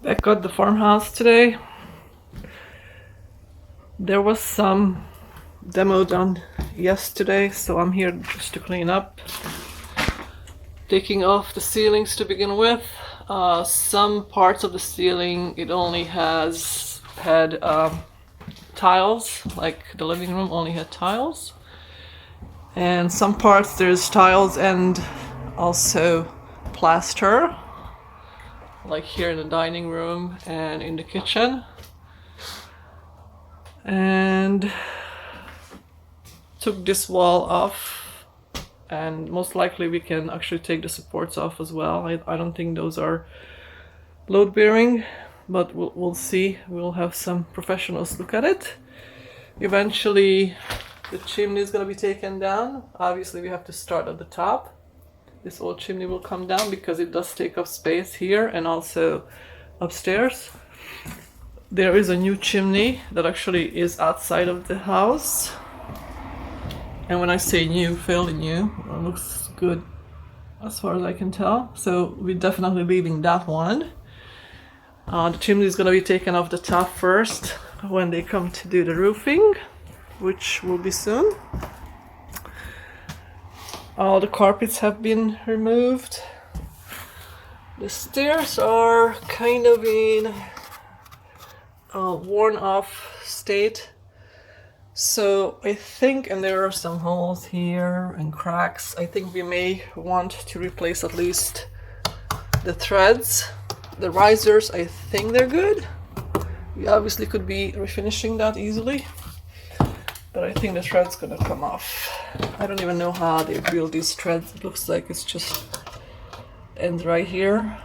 Back at the farmhouse today. There was some demo done yesterday, so I'm here just to clean up. Taking off the ceilings to begin with. Some parts of the ceiling it only had tiles, like the living room only had tiles. And some parts there's tiles and also plaster, like here in the dining room and in the kitchen. And took this wall off, and most likely we can actually take the supports off as well. I don't think those are load bearing, but we'll see. We'll have some professionals look at it. Eventually the chimney is going to be taken down. Obviously we have to start at the top. This old chimney will come down because it does take up space here and also upstairs. There is a new chimney that actually is outside of the house. And when I say new, fairly new, it looks good as far as I can tell. So we're definitely leaving that one. The chimney is going to be taken off the top first when they come to do the roofing, which will be soon. All the carpets have been removed. The stairs are kind of in worn off state, so I think, and there are some holes here and cracks, I think we may want to replace at least the threads. The risers, I think they're good. We obviously could be refinishing that easily, but I think the thread's gonna come off. I don't even know how they build these threads. It looks like it's just ends right here,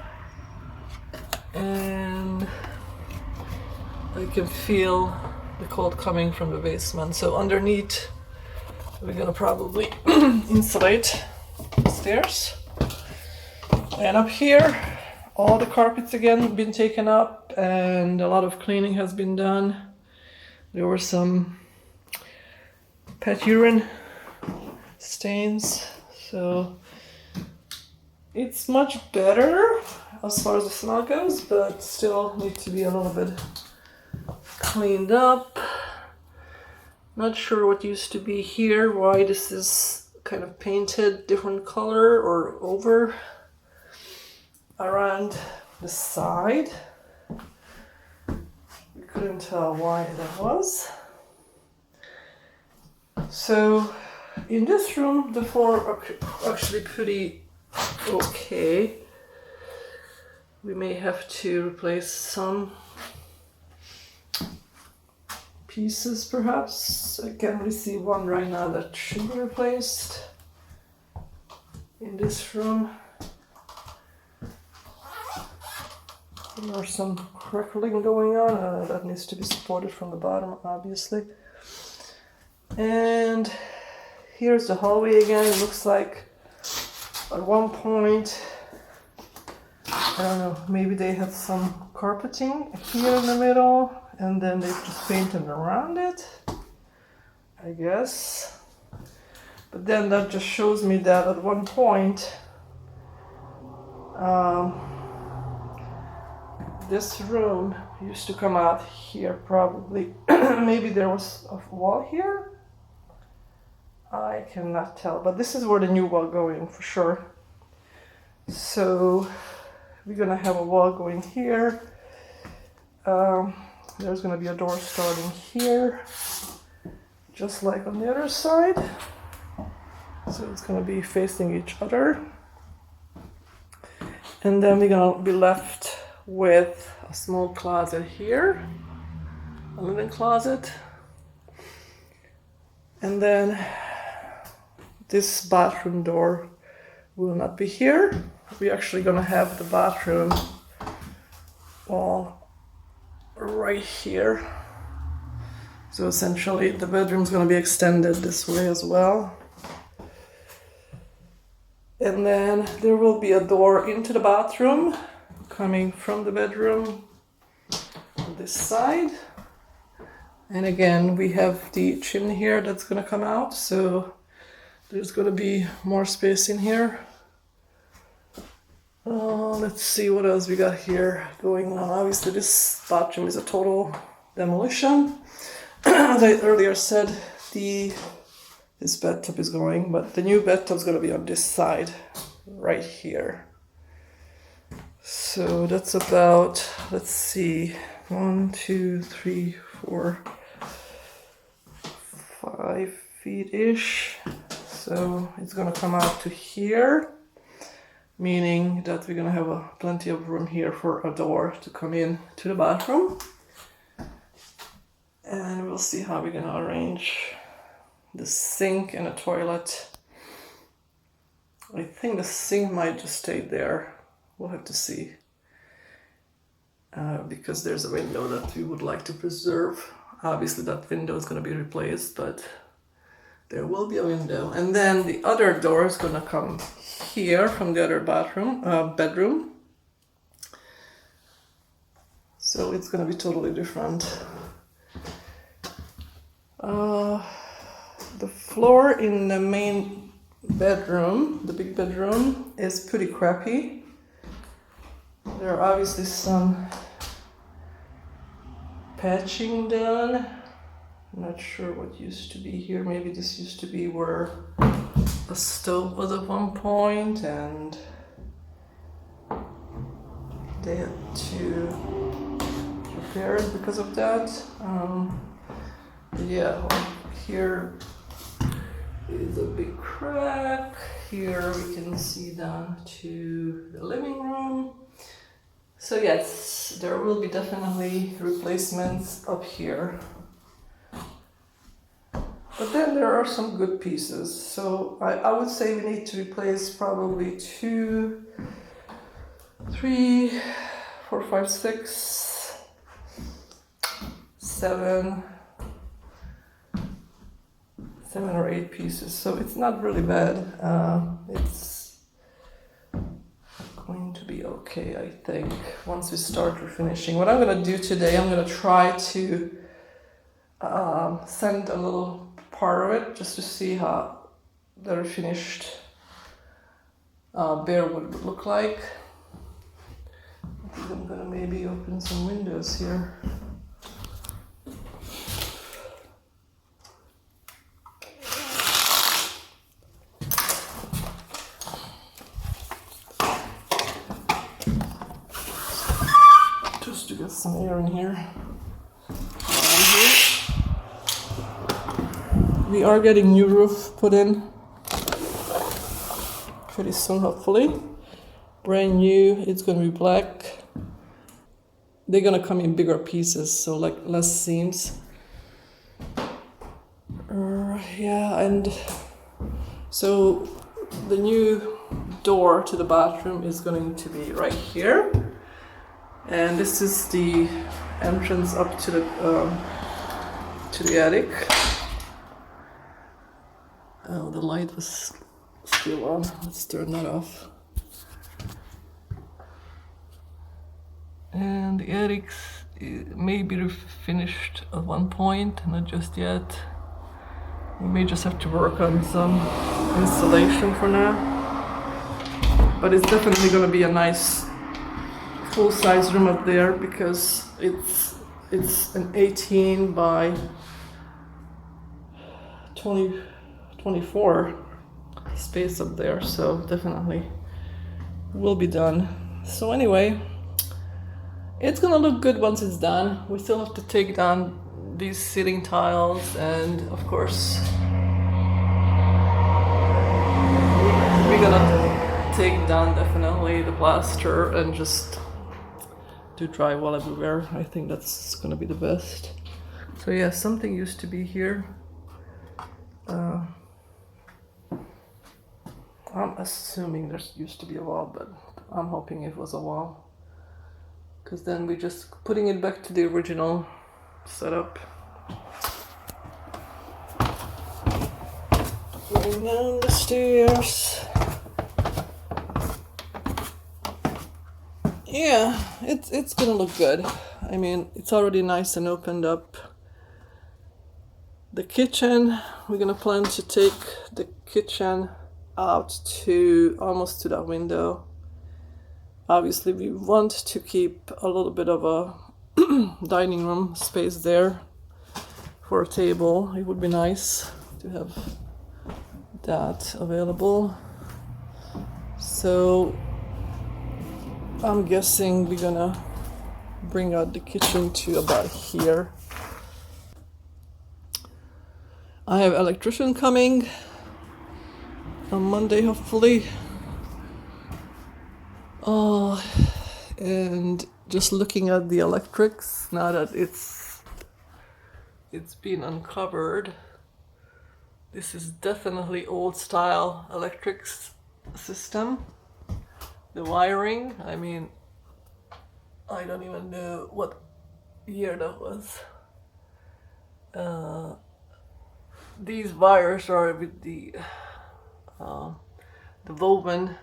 and I can feel the cold coming from the basement. So underneath, we're gonna probably insulate the stairs. And up here, all the carpets again been taken up, and a lot of cleaning has been done. There were some pet urine stains, so it's much better as far as the smell goes, but still need to be a little bit cleaned up. Not sure what used to be here, why this is kind of painted different color or over around the side. We couldn't tell why that was. So in this room the floor are actually pretty okay. We may have to replace some pieces perhaps. I can't really see one right now that should be replaced. In this room there's some crackling going on, that needs to be supported from the bottom obviously. And here's the hallway again. It looks like at one point, I don't know, maybe they had some carpeting here in the middle and then they just painted around it, I guess. But then that just shows me that at one point this room used to come out here probably. Maybe there was a wall here, I cannot tell, but this is where the new wall going for sure. So we're gonna have a wall going here. There's gonna be a door starting here, just like on the other side. So it's gonna be facing each other. And then we're gonna be left with a small closet here, a linen closet. And then this bathroom door will not be here. We're actually gonna have the bathroom wall right here. So essentially the bedroom's gonna be extended this way as well. And then there will be a door into the bathroom coming from the bedroom on this side. And again, we have the chimney here that's gonna come out, so there's gonna be more space in here. Let's see what else we got here going on. Obviously this bathroom is a total demolition. As I earlier said, this bathtub is going, but the new bathtub is going to be on this side, right here. So that's about, let's see, 1, 2, 3, 4, 5 feet-ish. So it's going to come out to here, meaning that we're going to have plenty of room here for a door to come in to the bathroom. And we'll see how we're going to arrange the sink and a toilet. I think the sink might just stay there. We'll have to see. Because there's a window that we would like to preserve. Obviously that window is going to be replaced, but there will be a window. And then the other door is going to come here from the other bedroom. So it's going to be totally different. The floor in the main bedroom, the big bedroom, is pretty crappy. There are obviously some patching done. I'm not sure what used to be here. Maybe this used to be where a stove was at one point, and they had to repair it because of that. Yeah, here is a big crack. Here we can see down to the living room. So yes, there will be definitely replacements up here. But then there are some good pieces. So I would say we need to replace probably 2, 3, 4, 5, 6, 7 or 8 pieces. So it's not really bad. It's going to be okay, I think, once we start refinishing. What I'm going to do today, I'm going to try to send a little part of it just to see how the refinished bare would look like. I think I'm going to maybe open some windows here. To get some air in here. We are getting new roof put in pretty soon, hopefully. Brand new, it's gonna be black. They're gonna come in bigger pieces, so like less seams. Yeah, and so the new door to the bathroom is going to be right here. And this is the entrance up to the attic. Oh, the light was still on. Let's turn that off. And the attic may be finished at one point, not just yet. We may just have to work on some installation for now. But it's definitely going to be a nice full-size room up there because it's an 18 by 24 space up there, so definitely will be done. So anyway, it's gonna look good once it's done. We still have to take down these ceiling tiles, and of course we're gonna take down definitely the plaster and just do drywall everywhere. I think that's gonna be the best. So yeah, something used to be here. I'm assuming there used to be a wall, but I'm hoping it was a wall, because then we're just putting it back to the original setup. Going down the stairs. Yeah, it's gonna look good. I mean, it's already nice and opened up. The kitchen, we're gonna plan to take the kitchen out to almost to that window. Obviously we want to keep a little bit of a dining room space there for a table. It would be nice to have that available. So I'm guessing we're gonna bring out the kitchen to about here. I have electrician coming on Monday, hopefully. And just looking at the electrics now that it's been uncovered. This is definitely old style electrics system. The wiring, I mean, I don't even know what year that was. These wires are with the woven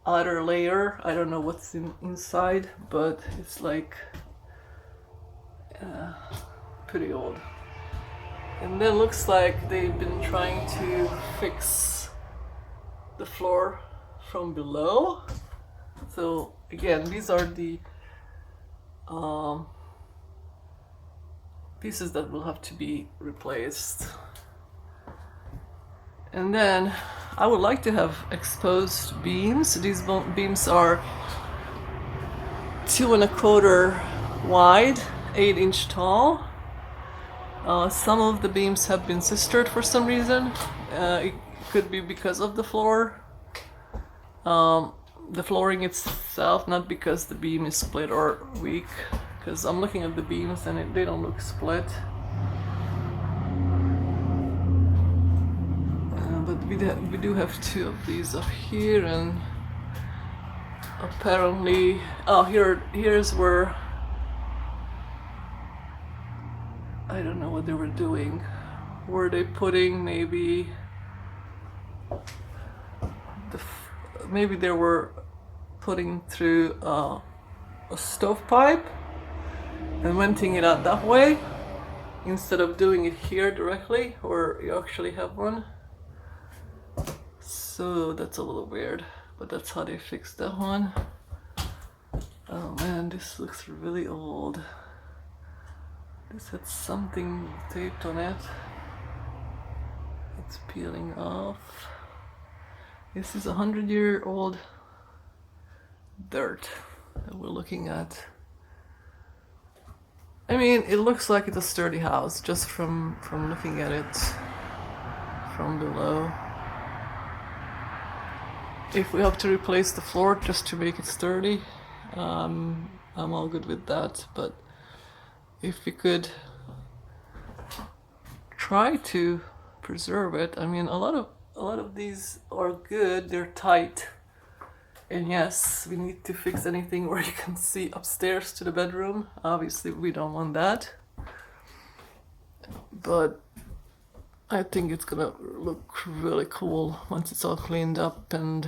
outer layer. I don't know what's inside, but it's like pretty old. And then looks like they've been trying to fix the floor from below. So again, these are the pieces that will have to be replaced. And then I would like to have exposed beams. These beams are 2¼ wide, 8-inch tall. Some of the beams have been sistered for some reason. It could be because of the floor. The flooring itself, not because the beam is split or weak. Because I'm looking at the beams and they don't look split. But we do have 2 of these up here, and apparently, here's where I don't know what they were doing. Were they putting maybe maybe they were putting through a stovepipe and venting it out that way instead of doing it here directly, or you actually have one. So that's a little weird, but that's how they fixed that one. Oh man, this looks really old. This had something taped on it. It's peeling off. This is 100-year-old dirt that we're looking at. I mean, it looks like it's a sturdy house just from looking at it from below. If we have to replace the floor just to make it sturdy, I'm all good with that. But if we could try to preserve it, I mean, a lot of these are good. They're tight, and yes, we need to fix anything where you can see upstairs to the bedroom. Obviously, we don't want that, but I think it's gonna look really cool once it's all cleaned up and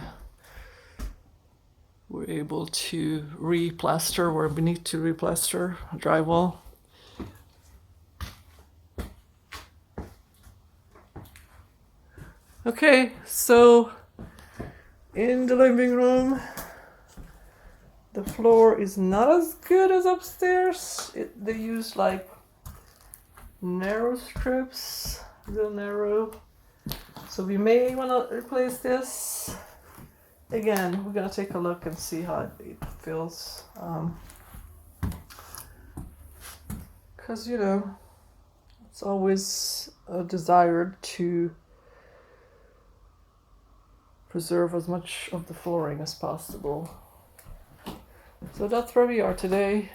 we're able to re-plaster where we need to re-plaster drywall. Okay, so in the living room, the floor is not as good as upstairs. They use like narrow strips, real narrow. So we may want to replace this. Again, we're gonna take a look and see how it feels. Because, you know, it's always desired to preserve as much of the flooring as possible. So that's where we are today.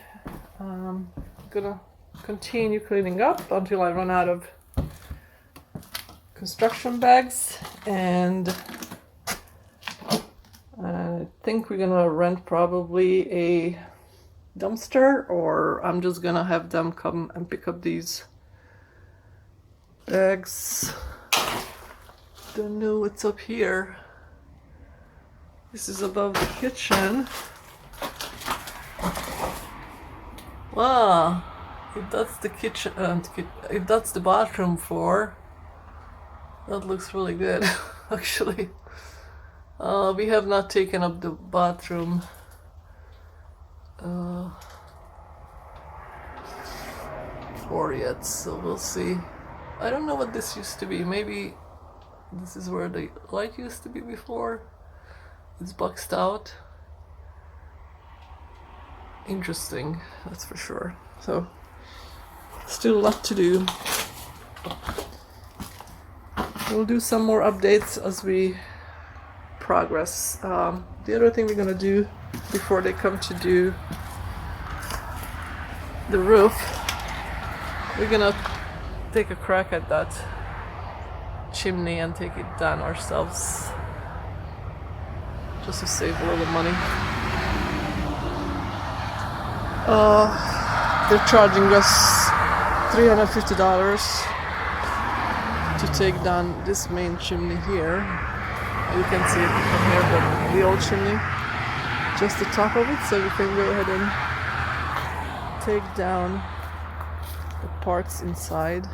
I'm gonna continue cleaning up until I run out of construction bags, and I think we're gonna rent probably a dumpster, or I'm just gonna have them come and pick up these bags. Don't know what's up here. This is above the kitchen. Wow, if that's the kitchen, if that's the bathroom floor, that looks really good, actually. We have not taken up the bathroom floor yet, so we'll see. I don't know what this used to be. Maybe this is where the light used to be before. It's boxed out. Interesting, that's for sure. So, still a lot to do. We'll do some more updates as we progress. The other thing we're gonna do before they come to do the roof, we're gonna take a crack at that chimney and take it down ourselves, just to save a little money. They're charging us $350 to take down this main chimney here. You can see it from here, the old chimney, just the top of it, so we can go ahead and take down the parts inside.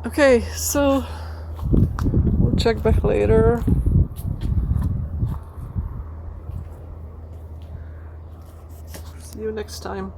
Okay, so we'll check back later. See you next time.